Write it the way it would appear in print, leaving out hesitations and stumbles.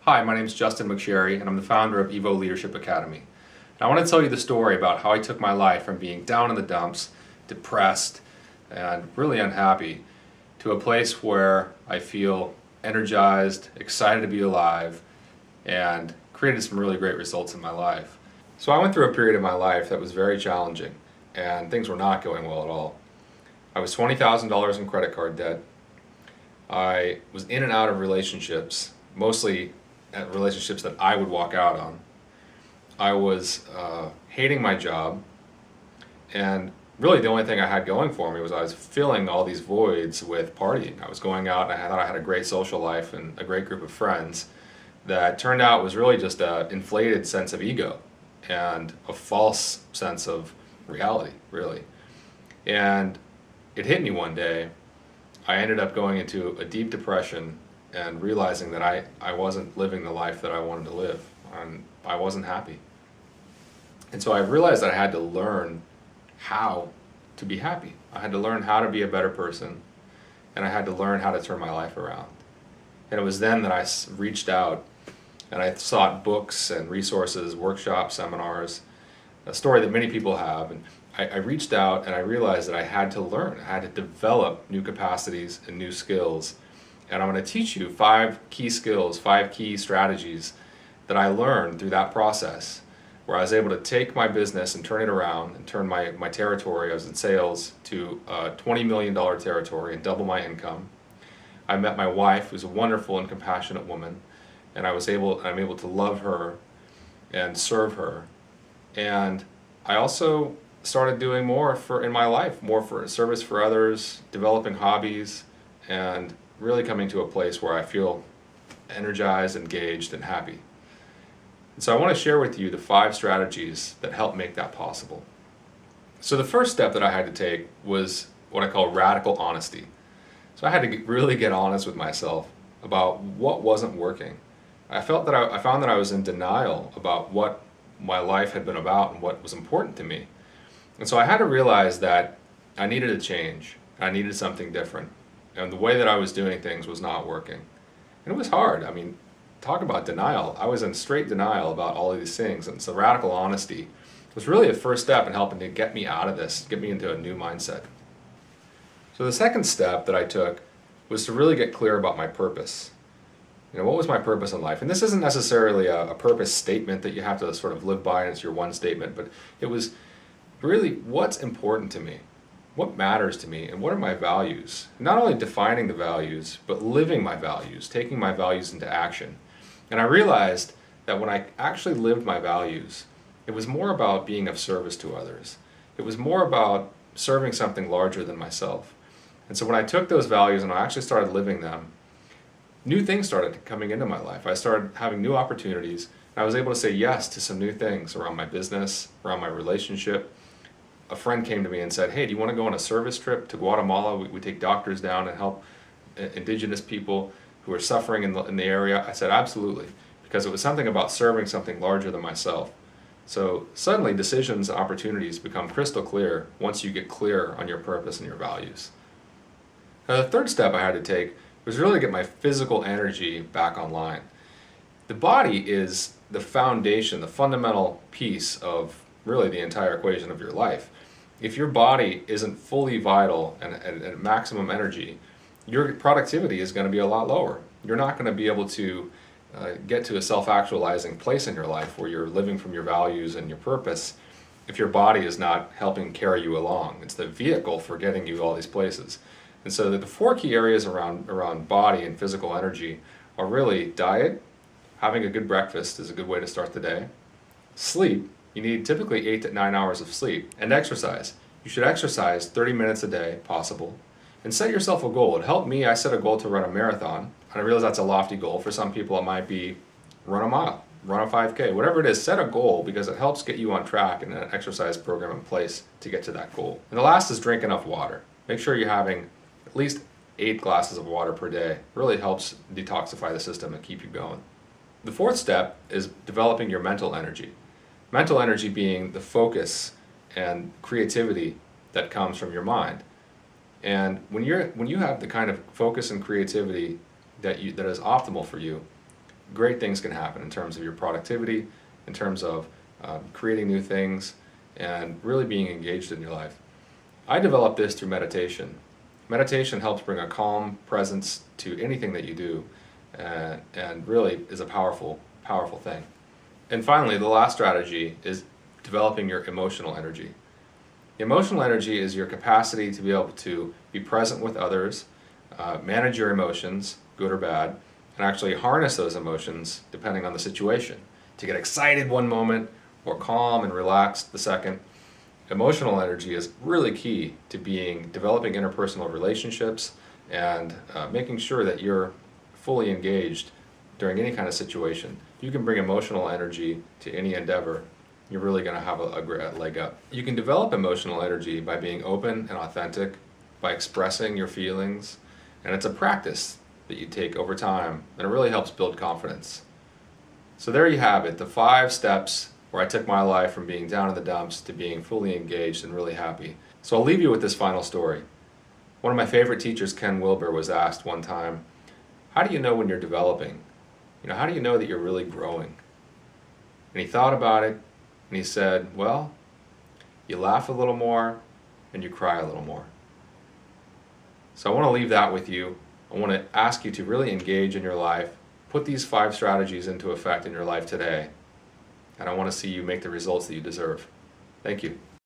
Hi, my name is Justin McSherry, and I'm the founder of Evo Leadership Academy. And I want to tell you the story about how I took my life from being down in the dumps, depressed, and really unhappy, to a place where I feel energized, excited to be alive, and created some really great results in my life. So I went through a period of my life that was very challenging, and things were not going well at all. I was $20,000 in credit card debt. I was in and out of relationships, mostly relationships that I would walk out on. I was hating my job, and really the only thing I had going for me was I was filling all these voids with partying. I was going out, and I thought I had a great social life and a great group of friends that turned out was really just an inflated sense of ego and a false sense of reality, really. And it hit me one day. I ended up going into a deep depression and realizing that I wasn't living the life that I wanted to live, and I wasn't happy. And so I realized that I had to learn how to be happy. I had to learn how to be a better person, and I had to learn how to turn my life around. And it was then that I reached out and I sought books and resources, workshops, seminars, a story that many people have. And I reached out and I realized that I had to learn, I had to develop new capacities and new skills. And I'm going to teach you 5 key skills, 5 key strategies that I learned through that process, where I was able to take my business and turn it around and turn my territory, I was in sales, to a $20 million territory and double my income. I met my wife, who's a wonderful and compassionate woman, and I'm able to love her and serve her. And I also started doing more in my life, more for service for others, developing hobbies, and really coming to a place where I feel energized, engaged, and happy. And so I want to share with you the 5 strategies that help make that possible. So the first step that I had to take was what I call radical honesty. So I had to really get honest with myself about what wasn't working. I found that I was in denial about what my life had been about and what was important to me. And so I had to realize that I needed a change. I needed something different. And the way that I was doing things was not working. And it was hard. I mean, talk about denial. I was in straight denial about all of these things. And so radical honesty was really a first step in helping to get me out of this, get me into a new mindset. So the second step that I took was to really get clear about my purpose. You know, what was my purpose in life? And this isn't necessarily a purpose statement that you have to sort of live by and it's your one statement, but it was really what's important to me, what matters to me, and what are my values. Not only defining the values, but living my values, taking my values into action. And I realized that when I actually lived my values, it was more about being of service to others. It was more about serving something larger than myself. And so when I took those values and I actually started living them, new things started coming into my life. I started having new opportunities, and I was able to say yes to some new things around my business, around my relationship. A friend came to me and said, hey, do you want to go on a service trip to Guatemala? We take doctors down and help indigenous people who are suffering in the area. I said, absolutely, because it was something about serving something larger than myself. So suddenly decisions and opportunities become crystal clear once you get clear on your purpose and your values. Now, the third step I had to take was really get my physical energy back online. The body is the foundation, the fundamental piece of really the entire equation of your life. If your body isn't fully vital and at maximum energy, your productivity is going to be a lot lower. You're not going to be able to get to a self-actualizing place in your life where you're living from your values and your purpose if your body is not helping carry you along. It's the vehicle for getting you all these places. And so the 4 key areas around body and physical energy are really diet. Having a good breakfast is a good way to start the day. Sleep. You need typically 8 to 9 hours of sleep. And exercise. You should exercise 30 minutes a day, possible. And set yourself a goal. It helped me. I set a goal to run a marathon. And I realize that's a lofty goal. For some people it might be run a mile, run a 5K, whatever it is. Set a goal because it helps get you on track and an exercise program in place to get to that goal. And the last is drink enough water. Make sure you're having at least 8 glasses of water per day. It really helps detoxify the system and keep you going. The 4th step is developing your mental energy. Mental energy being the focus and creativity that comes from your mind. And when you have the kind of focus and creativity that is optimal for you, great things can happen in terms of your productivity, in terms of creating new things, and really being engaged in your life. I developed this through meditation. Meditation helps bring a calm presence to anything that you do, and really is a powerful, powerful thing. And finally, the last strategy is developing your emotional energy. Emotional energy is your capacity to be able to be present with others, manage your emotions, good or bad, and actually harness those emotions depending on the situation. To get excited one moment or calm and relaxed the second. Emotional energy is really key to developing interpersonal relationships and making sure that you're fully engaged during any kind of situation. If you can bring emotional energy to any endeavor, you're really going to have a great leg up. You can develop emotional energy by being open and authentic, by expressing your feelings, and it's a practice that you take over time, and it really helps build confidence. So there you have it, the 5 steps where I took my life from being down in the dumps to being fully engaged and really happy. So I'll leave you with this final story. One of my favorite teachers, Ken Wilber, was asked one time, how do you know when you're developing? How do you know that you're really growing? And he thought about it, and he said, well, you laugh a little more and you cry a little more. So I want to leave that with you. I want to ask you to really engage in your life, put these 5 strategies into effect in your life today, and I want to see you make the results that you deserve. Thank you.